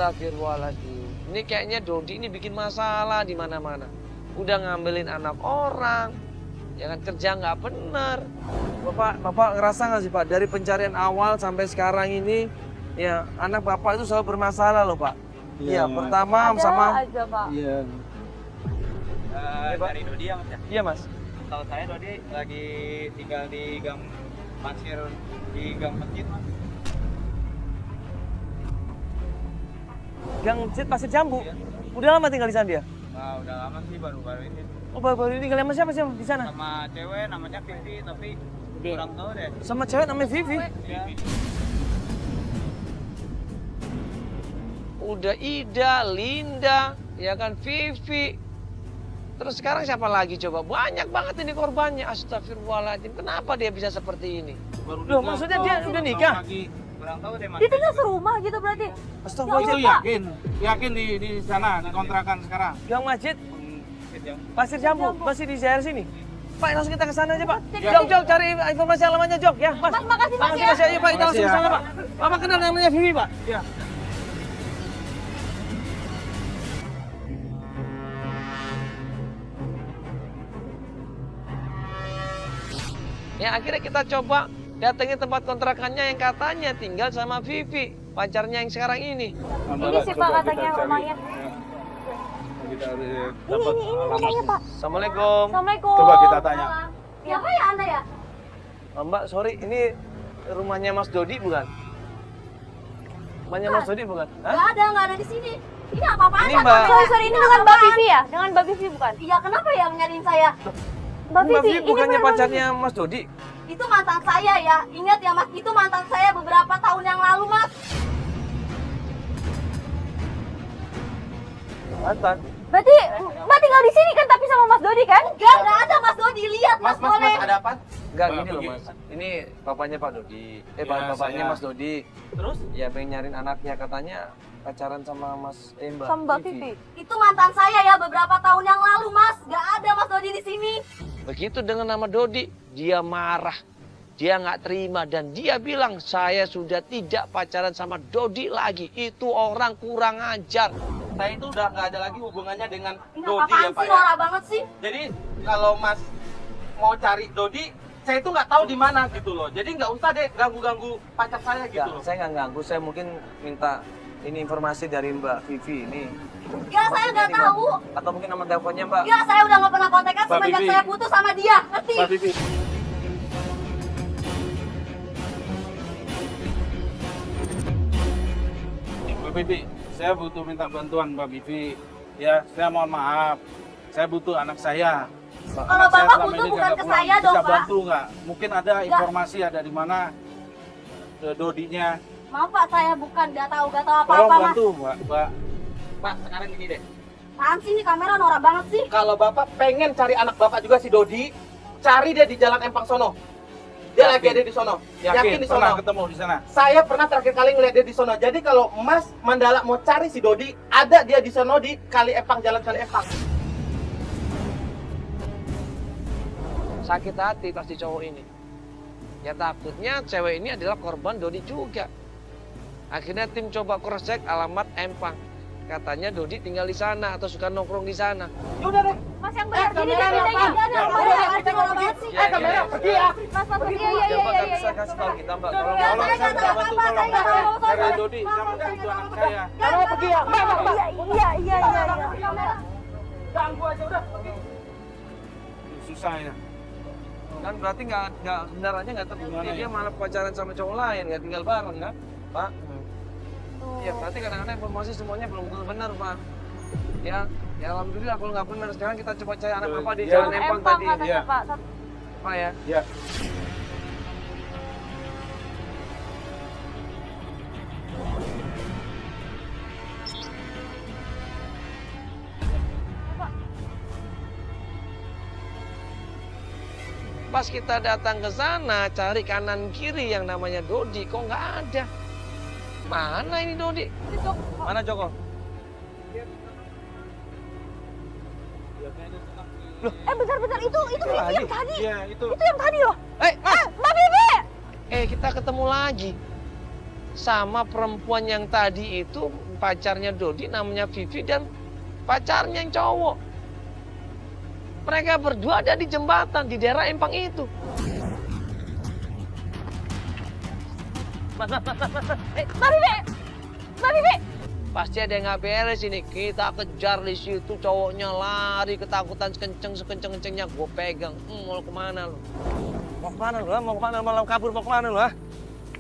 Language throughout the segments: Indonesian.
Astagfirullahaladzim. Ini kayaknya Dodi ini bikin masalah di mana-mana. Udah ngambilin anak orang, ya kan, kerja nggak bener. Bapak ngerasa nggak sih Pak, dari pencarian awal sampai sekarang ini, ya anak Bapak itu selalu bermasalah loh Pak. Iya, pertama ada sama. aja, Pak. Iya. Dari Dodi ya Mas ya? Iya Mas. Tahu saya Dodi lagi tinggal di gang pasir di gang masjid Mas. Gang Masjid Pasir Jambu. Iya. Udah lama tinggal di sana dia? Nah, udah lama sih baru-baru ini. Oh baru-baru ini tinggal sama siapa sih di sana? Sama cewek namanya Vivi tapi kurang tahu deh. Sama cewek namanya Vivi. Ya. Udah Ida, Linda, ya kan Vivi. Terus sekarang siapa lagi coba? Banyak banget ini korbannya. Astagfirullahaladzim. Kenapa dia bisa seperti ini? Loh, maksudnya dia udah nikah? Kurang tahu deh Mas. Dia tinggal serumah gitu berarti. Astagfirullahaladzim. Itu yakin di sana, di kontrakan sekarang. Gang Masjid Yang Pasir Jambu, masih di daerah sini. Pak, langsung kita ke sana aja, Pak. Cek. Jok, cari informasi alamatnya, Jok. Ya, Mas. Mas, makasih, Mas, ya. Makasih, ayo, Pak. Kita langsung Makasih, ke ya. sana, Pak. Bapak kenal namanya Vivi, Pak? Iya. Ya, akhirnya kita coba datengin tempat kontrakannya yang katanya tinggal sama Vivi, pacarnya yang sekarang ini. Ini sih Pak katanya rumahnya. Kita Ini rumahnya Pak. Assalamualaikum. Assalamualaikum. Coba kita tanya. Siapa ya Anda ya? Mbak, sorry, ini rumahnya Mas Dodi bukan? Rumahnya Mas Dodi bukan? Hah? Nggak ada di sini. Ini apa-apaan? Ini Mbak. Sorry, ini dengan Mbak Vivi ya? Dengan Mbak Vivi bukan? Iya, kenapa ya nyariin saya? Mbak Mbak Vivi, Vivi bukannya benar-benar pacarnya Mas Dodi? Itu mantan saya ya. Ingat ya Mas, itu mantan saya beberapa tahun yang lalu Mas. Mantan. Berarti Mbak tinggal di sini kan tapi sama Mas Dodi kan? Enggak ada Mas Dodi. Lihat Mas, boleh. ada apa? Enggak, Mbak, gini loh pergi. Mas. Ini bapaknya Pak Dodi. Ya, Bapaknya saya. Mas Dodi. Terus? Ya pengen nyariin anaknya, katanya pacaran sama Mbak Sama Mbak Vivi. Itu mantan saya ya beberapa tahun yang lalu, Mas. Gak ada Mas Dodi di sini. Begitu dengan nama Dodi, dia marah. Dia nggak terima dan dia bilang, saya sudah tidak pacaran sama Dodi lagi. Itu orang kurang ajar. Saya itu udah nggak ada lagi hubungannya dengan Ini Dodi apaan ya Pak sih, ya. norak banget sih. Jadi kalau Mas mau cari Dodi, saya itu nggak tahu di mana gitu loh. Jadi nggak usah deh ganggu-ganggu pacar saya gitu Nggak, loh. saya nggak ganggu, saya mungkin minta ini informasi dari Mbak Vivi ini. Ya saya nggak Ini, Mbak. tahu. Atau mungkin nama teleponnya Mbak. Ya saya udah nggak pernah kontekan Mbak semenjak Vivi. saya putus sama dia. Ngerti? Mbak Vivi. Mbak Vivi, saya butuh minta bantuan Mbak Vivi. Ya, saya mohon maaf. Saya butuh anak saya. Kalau Anak saya Bapak selama butuh ini bukan nggak ke pulang. saya dong, Bisa Pak. bantu nggak? Mungkin ada informasi ada di mana Dodinya. Maaf Pak, saya bukan nggak tahu Tolong apa-apa Mas. bantu, Mbak. Pak, sekarang gini deh. Apaan sih ini kamera norak banget sih? Kalau Bapak pengen cari anak Bapak juga si Dodi, cari dia di Jalan Empang sono. Dia Yakin? lagi ada di sono. Yakin di pernah sono. ketemu di sana. Saya pernah terakhir kali ngeliat dia di sono. Jadi kalau Mas Mandala mau cari si Dodi, ada dia di sono di Kali Empang, Jalan Kali Empang. Sakit hati pasti cowok ini. Ya takutnya cewek ini adalah korban Dodi juga. Akhirnya tim coba cross check alamat Empang. Katanya Dodi tinggal di sana atau suka nongkrong di sana. Yaudah deh. Mas yang benar diri kamera, kan Pak. bisa Ya, jadi. Kamera norak banget sih. Kamera, pergi ya. Mas pergi. Iya Ya, iya Bapak iya nggak bisa iya. kasih tahu kita Mbak. Tolong. Ya, Tolong saya saya nggak minta tahu bantu, apa-apa, tolong. saya nggak tahu. Cari Dodi, saya mau bantu anak saya. Kamera pergi ya. Iya iya iya iya. Ganggu aja udah. Pergi. Susah ya. Kan berarti nggak benarannya nggak terbukti. Gimana ya? Dia malah pacaran sama cowok lain, nggak tinggal bareng kan, Pak? Iya, berarti kadang-kadang informasi semuanya belum tentu benar, Pak. Ya alhamdulillah kalau nggak benar. Sekarang kita coba cari anak Bapak di Ya. Jalan Empang Empang tadi. katanya Iya. Pak. Pak ya. Ya. Pas kita datang ke sana, cari kanan kiri yang namanya Dodi, kok nggak ada. Mana ini Dodi? Mana Joko? Bentar itu Vivi lagi? yang tadi. Iya, itu. Itu yang tadi loh. Mas! Mbak Vivi. Kita ketemu lagi. Sama perempuan yang tadi itu pacarnya Dodi namanya Vivi dan pacarnya yang cowok. Mereka berdua ada di jembatan di daerah Empang itu. Mas. Mbak Vivi! Mbak Vivi! Pasti ada yang nggak beres ini. Kita kejar di situ, cowoknya lari ketakutan sekenceng-kencengnya. Gue pegang. Mau kemana lu? Mau kemana lu? Mau kemana? Mau kabur? Mau kemana lu?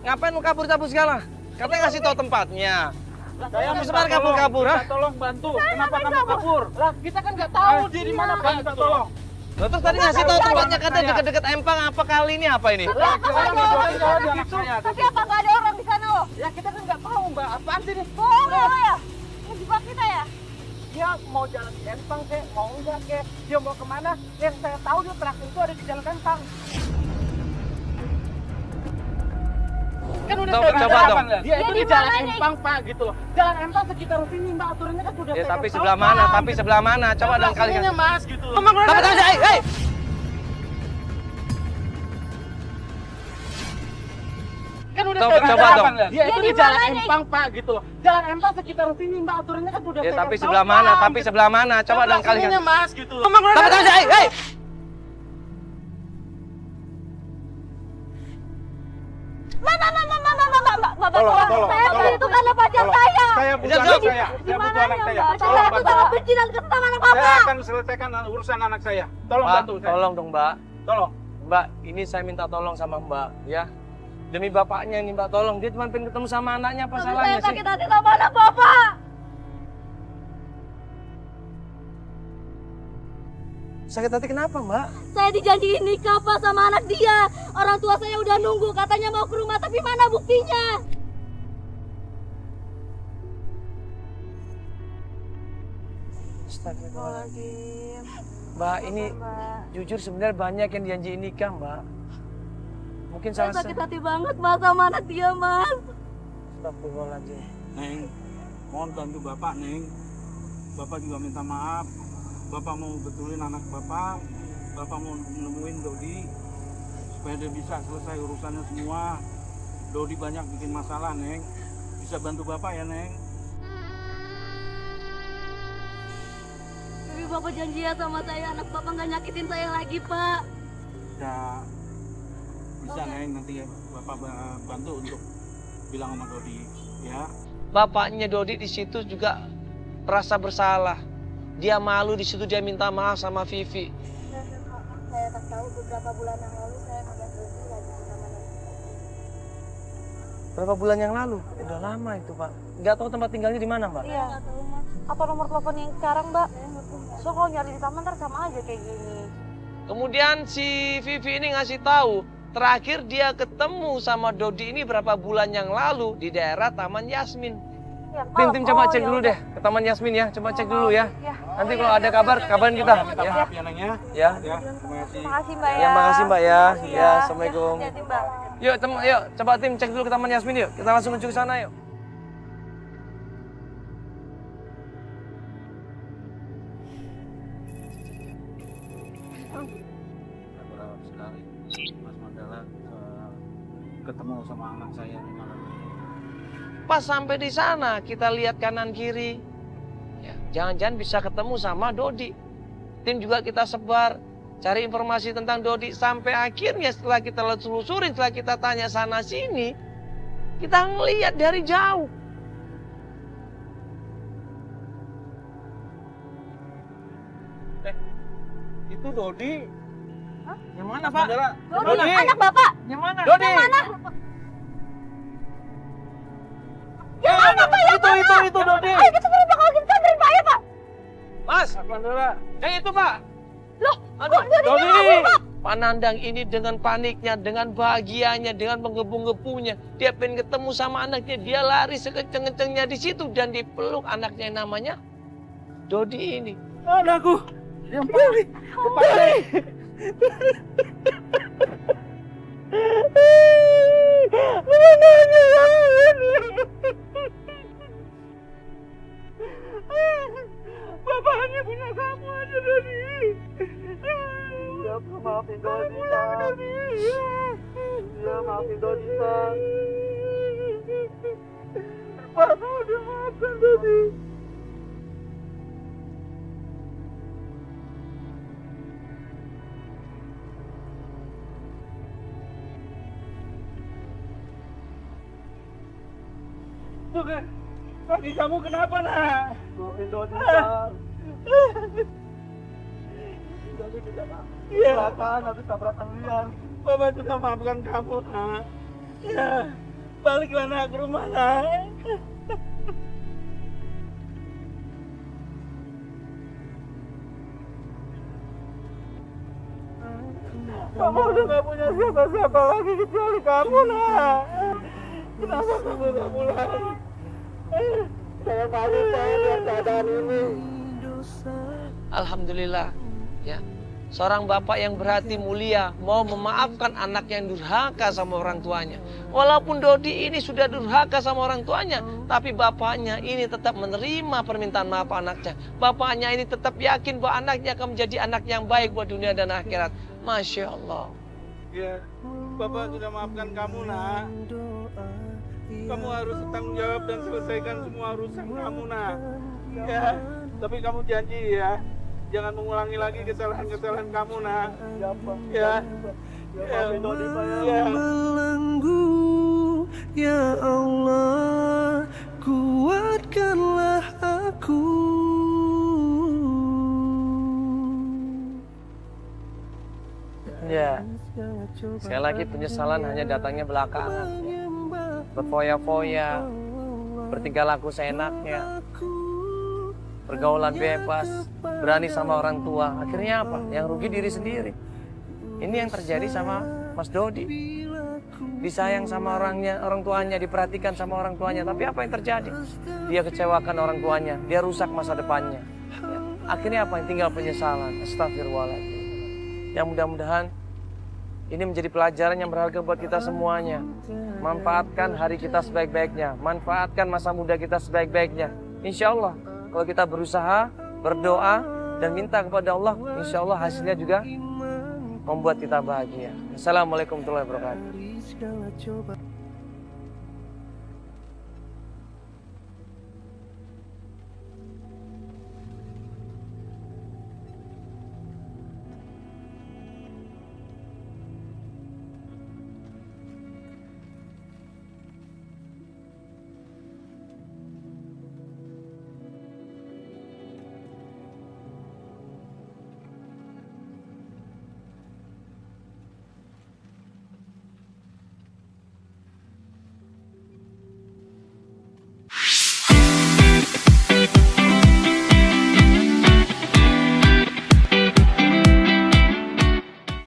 Ngapain lu kabur-kabur segala? Katanya ngasih tahu tempatnya. Saya Kamu sebar kabur-kabur, ha? tolong bantu. Kenapa kamu kabur? Lah, kita kan nggak tahu dia di mana, Pak. Minta tolong. Loh, terus tadi ngasih tahu tempatnya katanya deket-deket Empang. Apa kali ini apa ini? Tapi apa nggak ada orang di sana loh? Ya kita kan nggak tahu, Mbak. Apaan sih ini? Bohong lo ya? Ngejebak kita ya? Dia mau jalan ke Empang kek, mau enggak kek, dia mau kemana? Yang saya tahu dia terakhir itu ada di jalan Empang. Kan udah Coba saya dong. bilang, dia itu Dia di di jalan mana nih? Empang, Pak, gitu loh. Jalan Empang sekitar sini, Mbak, aturannya kan sudah Ya saya tapi tahu, sebelah mana? Pak. Tapi sebelah mana? Coba dong kali. Sininya, Mas, gitu loh. Tapi hei! Kan udah Coba- saya coba bilang, dong. Dia itu Dia di di jalan mana nih? Empang, Pak, gitu loh. Jalan Empang sekitar sini, Mbak, aturannya kan sudah Ya saya tapi tahu, sebelah mana? Pak. Tapi sebelah mana? Coba dong kali. Sininya, Mas, gitu loh. Tapi hei! Mbak, Tolong, saya tolong. itu karena pacar Tolong. saya. Saya butuh Jangan, anak jangan. saya. Saya Gimana butuh anak ya, saya. Mbak? Tolong Saya itu bantu. sangat benci dan kesel sama anak Saya Bapak. akan selesaikan urusan anak saya. Tolong Mbak, bantu saya. tolong dong Mbak. Tolong. Mbak, ini saya minta tolong sama Mbak, ya. Demi bapaknya nih Mbak, tolong. Dia cuma pengen ketemu sama anaknya, apa Tapi saya salahnya sih? sakit hati sama anak Bapak. Sakit hati kenapa Mbak? Saya dijanjiin nikah Pak sama anak dia. Orang tua saya udah nunggu, katanya mau ke rumah, tapi mana buktinya? Astagfirullahaladzim. Mbak, ini jujur sebenarnya banyak yang dijanjiin nikah Mbak. Mungkin Saya salah sakit hati banget Mas sama anak dia Mas. Astagfirullahaladzim. Neng, mohon bantu Bapak, Neng. Bapak juga minta maaf. Bapak mau betulin anak Bapak. Bapak mau nemuin Dodi supaya dia bisa selesai urusannya semua. Dodi banyak bikin masalah, Neng. Bisa bantu Bapak ya, Neng? Tapi Bapak janji ya sama saya, anak Bapak nggak nyakitin saya lagi Pak. Ya, bisa, Neng. Nanti ya Bapak bantu untuk bilang sama Dodi, ya. Bapaknya Dodi di situ juga merasa bersalah. Dia malu di situ, dia minta maaf sama Vivi. Saya tak tahu beberapa bulan yang lalu saya ngeliat Dodi lagi sama anak. Berapa bulan yang lalu? Udah lama itu Pak. Nggak tahu tempat tinggalnya di mana Mbak? Iya. Apa nomor telepon yang sekarang Mbak? So kalau nyari di taman ntar sama aja kayak gini. Kemudian si Vivi ini ngasih tahu, terakhir dia ketemu sama Dodi ini berapa bulan yang lalu di daerah Taman Yasmin. Tim coba cek dulu deh ke Taman Yasmin ya, coba cek dulu ya. Nanti kalau ada kabar, kabarin kita. Minta Ya, maaf ya, Neng, ya. ya. Ya, terima kasih. Makasih Mbak ya. Ya, makasih Mbak ya. Ya, Assalamualaikum. Hati-hati Mbak. Yuk, coba tim cek dulu ke Taman Yasmin yuk. Kita langsung menuju ke sana yuk. Berharap sekali Mas Mandala ketemu sama anak saya di malam ini. Pas sampai di sana, kita lihat kanan kiri. Ya, jangan-jangan bisa ketemu sama Dodi. Tim juga kita sebar, cari informasi tentang Dodi. Sampai akhirnya setelah kita telusurin, setelah kita tanya sana sini, kita ngelihat dari jauh. Itu Dodi. Yang mana Pak? Mandala. Dodi, anak Bapak. Yang mana? Dodi. Yang mana? Itu Dodi. Ayo kita cari Pak, kalau kita samperin Pak ya Pak. Mas, Mandala. itu Pak. Loh, Aduh, Dodi kabur, Pak. Pak Nandang ini dengan paniknya, dengan bahagianya, dengan menggebu-gebunya. Dia pengen ketemu sama anaknya, dia lari sekenceng-kencengnya di situ dan dipeluk anaknya yang namanya Dodi ini. Anakku. Yang paling. Bapaknya punya kamu aja Dodi. Ya, maafin Dodi, Pak. Ya, maafin Dodi, Pak. Bapak mau dimaafkan Dodi. Bukan, kaki kamu kenapa nak? Maafin Dodi, Pak. Dodi tidak kecelakaan habis tabrakan liar. Bapak sudah maafkan kamu nak. Ya, baliklah nak ke rumah nak. Kamu udah gak punya siapa-siapa lagi kecuali kamu nak. Kenapa kamu gak pulang? Saya malu saya lihat keadaan ini. Alhamdulillah, ya. Seorang bapak yang berhati mulia mau memaafkan anak yang durhaka sama orang tuanya. Walaupun Dodi ini sudah durhaka sama orang tuanya, tapi bapaknya ini tetap menerima permintaan maaf anaknya. Bapaknya ini tetap yakin bahwa anaknya akan menjadi anak yang baik buat dunia dan akhirat. Masya Allah. Ya, Bapak sudah maafkan kamu nak. Kamu harus bertanggung jawab dan selesaikan semua urusan kamu nak. Ya, tapi kamu janji ya, jangan mengulangi lagi kesalahan-kesalahan kamu nak. Ya, ya, ya. Belenggu, ya Allah, kuatkanlah aku. Ya, sekali lagi penyesalan hanya datangnya belakangan. Berfoya-foya, bertingkah laku seenaknya, pergaulan bebas, berani sama orang tua. Akhirnya apa? Yang rugi diri sendiri. Ini yang terjadi sama Mas Dodi. Disayang sama orang tuanya, diperhatikan sama orang tuanya. Tapi apa yang terjadi? Dia kecewakan orang tuanya, dia rusak masa depannya. Ya. Akhirnya apa? Yang tinggal penyesalan. Astagfirullahaladzim. Yang mudah-mudahan ini menjadi pelajaran yang berharga buat kita semuanya. Manfaatkan hari kita sebaik-baiknya. Manfaatkan masa muda kita sebaik-baiknya. Insya Allah, kalau kita berusaha, berdoa, dan minta kepada Allah, insya Allah hasilnya juga membuat kita bahagia. Assalamualaikum warahmatullahi wabarakatuh.